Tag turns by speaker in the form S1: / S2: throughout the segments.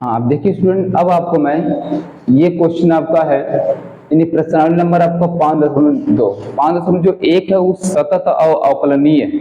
S1: हाँ, अब देखिए स्टूडेंट, अब आपको मैं ये क्वेश्चन आपका है, यानी प्रश्नावली नंबर आपका 5.2 5.1 है वो सतत अवकलनीय है,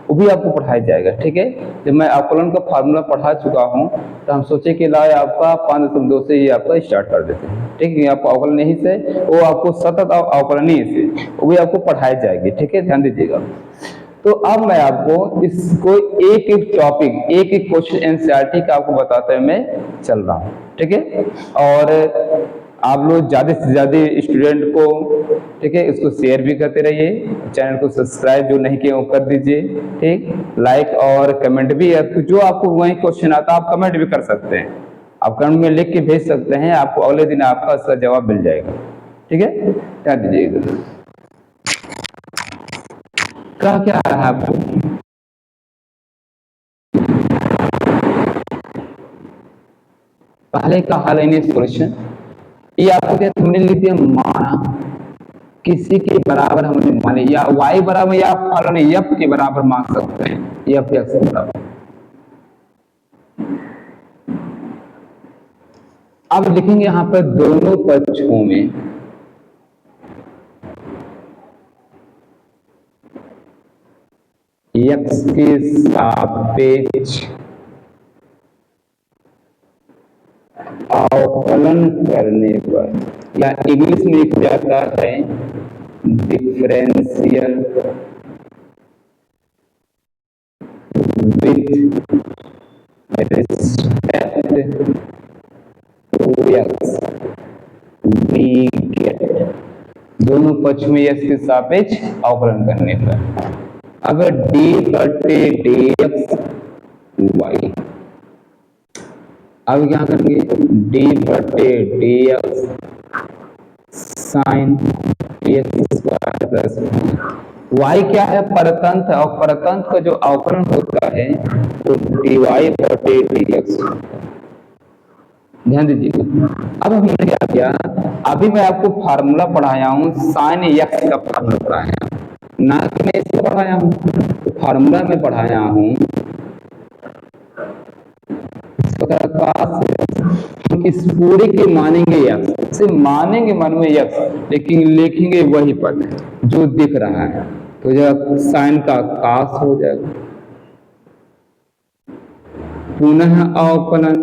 S1: वो भी आपको पढ़ाया जाएगा। ठीक है, जब मैं अवकलन का फार्मूला पढ़ा चुका हूँ तो हम सोचे कि लाए आपका 5.2 से ये आपका स्टार्ट कर देते हैं। ठीक है, आपको अवकलनीय से वो आपको सतत अवकलनीय से वो भी आपको पढ़ाई जाएगी। ठीक है, ध्यान दीजिएगा। तो अब मैं आपको इसको एक एक टॉपिक, एक एक क्वेश्चन एनसीईआरटी का आपको बताते हुए मैं चल रहा हूँ। ठीक है, और आप लोग ज्यादा से ज्यादा स्टूडेंट को, ठीक है, इसको शेयर भी करते रहिए, चैनल को सब्सक्राइब जो नहीं किए वो कर दीजिए। ठीक, लाइक और कमेंट भी है, तो जो आपको वही क्वेश्चन आता है आप कमेंट भी कर सकते हैं, आप कमेंट में लिख के भेज सकते हैं, आपको अगले दिन आपका इसका जवाब मिल जाएगा। ठीक है, ध्यान दीजिएगा। क्या आ रहा है आपको? पहले का हल है सॉल्यूशन, ये आपको क्या हमने लिख दिया, माना किसी के बराबर हमने माने, या y बराबर या फलन f के बराबर मान सकते हैं, f x के बराबर। अब लिखेंगे यहाँ पर दोनों पक्षों में x के सापेक्ष अवकलन करने पर, या इंग्लिश में लिखा जाता है differential with respect to x we get, दोनों पक्ष में x के सापेक्ष अवकलन करने पर। अब d/dx y, अब क्या करेंगे, d/dx sin x² plus y क्या है, परतंत्र, और परतंत्र का जो अवकलन होता है वो dy/dx। ध्यान दीजिएगा। अब हमने क्या किया, अभी मैं आपको फार्मूला पढ़ाया हूँ sin x का फार्मूला पढ़ाया हूँ, ना कि मैं इसको पढ़ाया हूँ, तो फार्मूला में पढ़ाया हूँ। हम इस पूरे के मानेंगे x, से मानेंगे मन में x, लेकिन लिखेंगे वही पद जो दिख रहा है, तो जब साइन का कास हो जाएगा। पुनः अवकलन,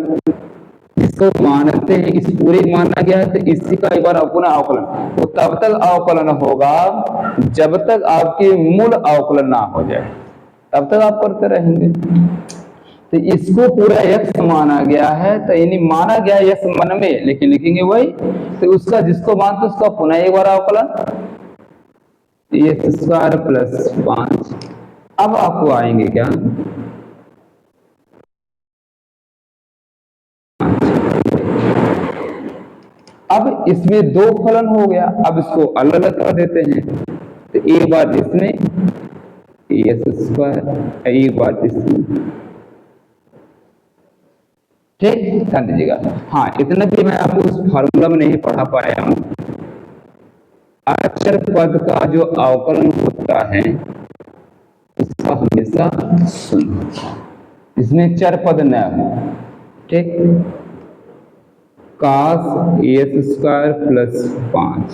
S1: इसको मानते हैं, इस पूरे माना गया है तो इसी का एक बार पुनः अवकलन, वो तब तक अवकलन होगा जब तक आपके मूल अवकलन ना हो जाए, तब तक आप करते रहेंगे। तो इसको पूरा x माना गया है, तो यानी माना गया x मन में, लेकिन लिखेंगे वही, तो उसका जिसको मानते उसका पुनः एक बार अवकलन x² प्लस 5। अब आपको आएंगे क्या, अब इसमें दो फलन हो गया, अब इसको अलग अलग कर देते हैं, तो एक बार इसमें s², एक बार इसमें। ठीक, ध्यान दीजिएगा। हाँ, इतना भी मैं आपको उस फार्मूला में नहीं पढ़ा पाया हूं। अचर पद का जो अवकलन होता है उसका हमेशा शून्य, इसमें चर पद न हो। ठीक, cos x² प्लस 5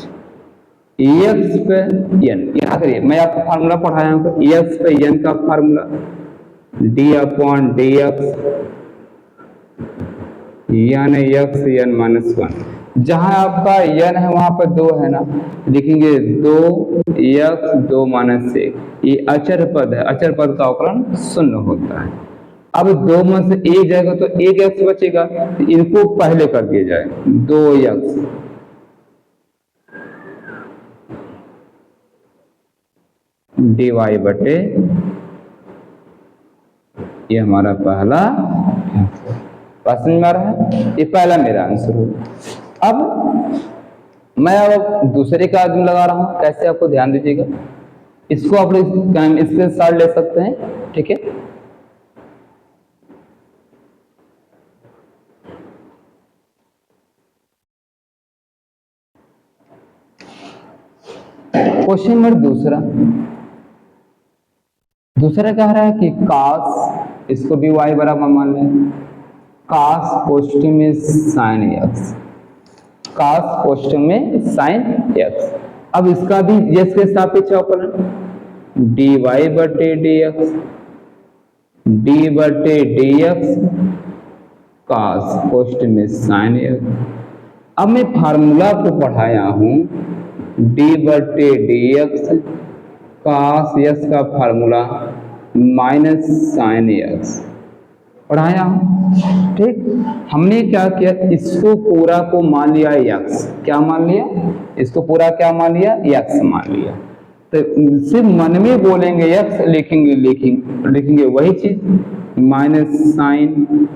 S1: x पे n, यहाँ करिए मैं आपको फार्मूला पढ़ाया हूँ, x पे n का formula d/dx n x n-1, जहां आपका n है वहां पर 2 है ना, लिखेंगे 2x 2 - 1, ये अचर पद है, अचर पद का अवकलन शून्य होता है। अब 2 में से 1 जाएगा तो 1 x बचेगा, तो इनको पहले कर दिया जाए, 2x dy/, ये हमारा पहला प्रश्न में आ रहा है, ये पहला मेरा आंसर होगा। अब मैं अब दूसरे का आदमी लगा रहा हूं, कैसे आपको ध्यान दीजिएगा, इसको आप लोग इसके साथ ले सकते हैं। ठीक है, क्वेश्चन नंबर दूसरा कह रहा है कि cos, इसको भी y बराबर मान लें, cos कोष्ठ में sin x, cos कोष्ठ में sin x। अब इसका भी यस के सापेक्ष अवकलन dy बटे dx, d बटे dx cos कोष्ठ में sin x। अब मैं फार्मूला को पढ़ाया हूं d बटे dx cos x का फार्मूला माइनस sin x पढ़ाया हूं। ठीक, हमने क्या किया, इसको पूरा को मान लिया x, क्या मान लिया, इसको पूरा क्या मान लिया, x मान लिया। तो सिर्फ मन में बोलेंगे x, लिखेंगे वही चीज माइनस साइन,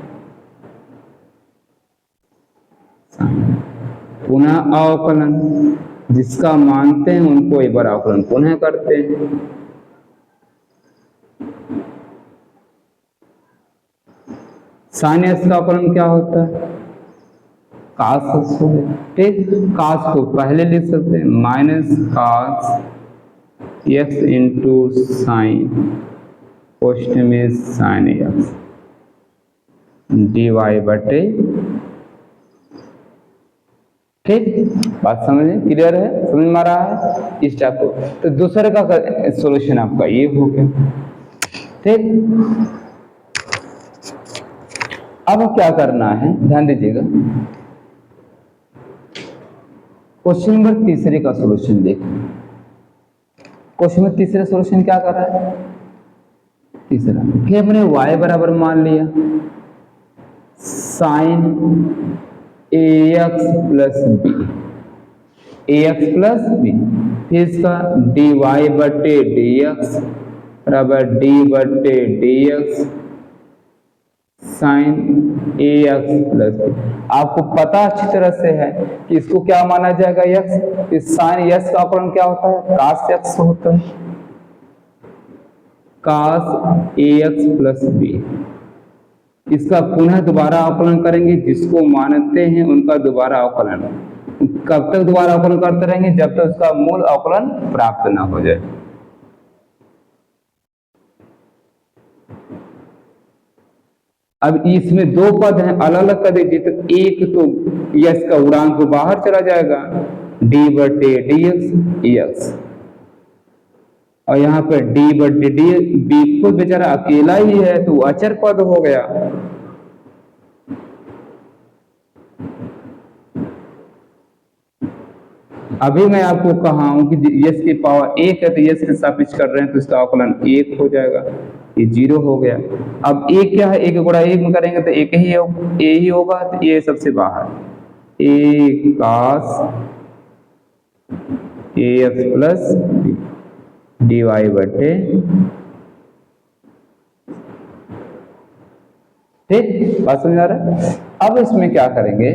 S1: पुनः अवकलन, जिसका मानते हैं उनको एक बार अवकलन पुनः करते हैं। साइन एक्स का अवकलन क्या होता है, कास एक्स हो गया। ठीक, कास को पहले लिख सकते हैं minus cos x into sine कोष्ठ में साइन एक्स डी वाई बटे। ठीक, बात समझे, क्लियर है, समझ में आ रहा है इस टाइप को। तो दूसरे का सॉल्यूशन आपका ये हो गया। ठीक, अब क्या करना है, ध्यान दीजिएगा, क्वेश्चन नंबर तीसरे का सॉल्यूशन देखिए। क्वेश्चन में तीसरा सॉल्यूशन क्या कर रहा है, तीसरा, फिर हमने y बराबर मान लिया sine ax plus B, ax plus B, फिर इसका dy बटे dx बराबर d बटे dx sine ax plus B. आपको पता अच्छी तरह से है कि इसको क्या माना जाएगा x, इस साइन x का अवकलन क्या होता है, cos x होता है, cos ax प्लस बी। इसका पुनः दोबारा अवकलन करेंगे, जिसको मानते हैं उनका दोबारा अवकलन। कब तक दोबारा अवकलन करते रहेंगे, जब तक उसका मूल अवकलन प्राप्त ना हो जाए। अब इसमें दो पद हैं, अलग अलग कर दीजिए, तो एक तो यस का गुणांक को बाहर चला जाएगा d बटे dx x, और यहाँ पर d बटे डी, बी खुद बेचारा अकेला ही है तो अचर पद हो गया। अभी मैं आपको कहा हूं कि यस की पावर एक है तो यस के सापेक्ष कर रहे हैं तो इसका अवकलन एक हो जाएगा, ये 0 हो गया। अब एक क्या है, एक गुणा एक में करेंगे तो एक ही ए ही होगा, तो ये सबसे बाहर A cos ax plus D Y बटे। ठीक, बात समझ आ रहा है। अब इसमें क्या करेंगे,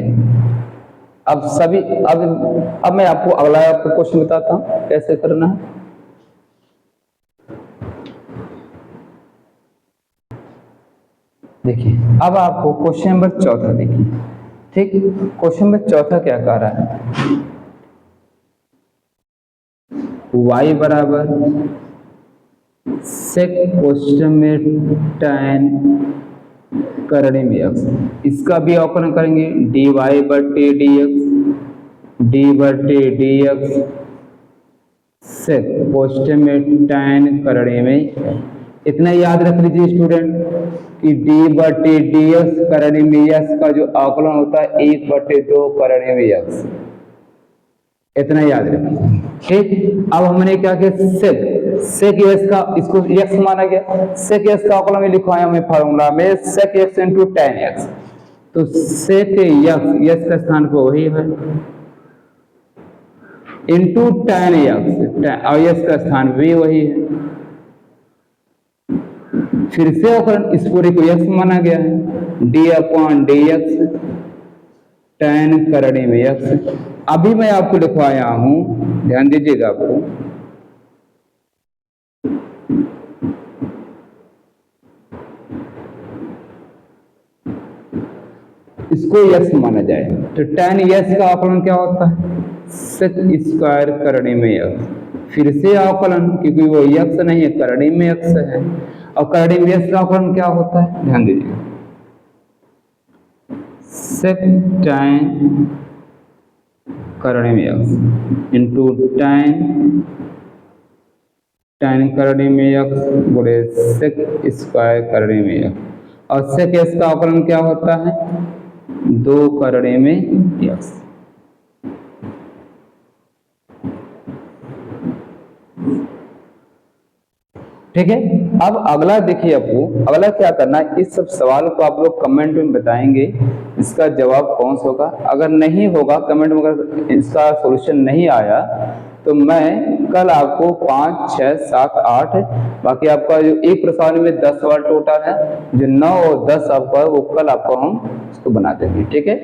S1: अब सभी अब मैं आपको अगला क्वेश्चन बताता हूं कैसे करना है। देखिए, अब आपको क्वेश्चन नंबर चौथा देखिए। ठीक, क्वेश्चन नंबर चौथा क्या कह रहा है, y बराबर सेक कोष्ठ में tan करने में x, इसका भी अवकलन करेंगे dy बटे dx, d बटे dx सेक कोष्ठ में tan करने में। इतना याद रख लीजिए स्टूडेंट कि d बटे dx करने में x का जो अवकलन होता है 1 बटे 2 करने में x, इतना याद रखिए। ठीक, अब हमने क्या किया, सेक एक्स का, इसको एक्स माना गया, सेक एक्स का अवकलन में लिखवाया हमें फार्मूला में sec x into tan x, तो सेक एक्स का स्थान पर वही है इंटू टेन एक्स, और एक्स का स्थान भी वही है। फिर से अवकलन इस पूरे को एक्स माना गया है, D upon D x ten करने में एक्स। अभी मैं आपको लिखवाया हूं, ध्यान दीजिएगा, आपको इसको यस माना जाए तो tan यस का अवकलन क्या होता है, सेक स्क्वायर करने में यक्स। फिर से अवकलन, क्योंकि वो यक्स नहीं है, करने में यक्स है, और करने में यक्स का अवकलन क्या होता है, ध्यान दीजिएगा, sec tan करने में x इंटू tan करने में x गुणे sec स्क्वायर करने में x और sec s का अवकलन क्या होता है 2 करने में x। ठीक है। अब अगला देखिए, आपको अगला क्या करना है, इस सब सवाल को आप लोग कमेंट में बताएंगे इसका जवाब कौन सा होगा। अगर नहीं होगा कमेंट में, अगर इसका सॉल्यूशन नहीं आया तो मैं कल आपको 5, 6, 7, 8 बाकी आपका जो एक प्रश्नावली में 10 सवाल टोटल है, जो 9 और 10 आपका वो कल आपको हम उसको बना देंगे। ठीक है।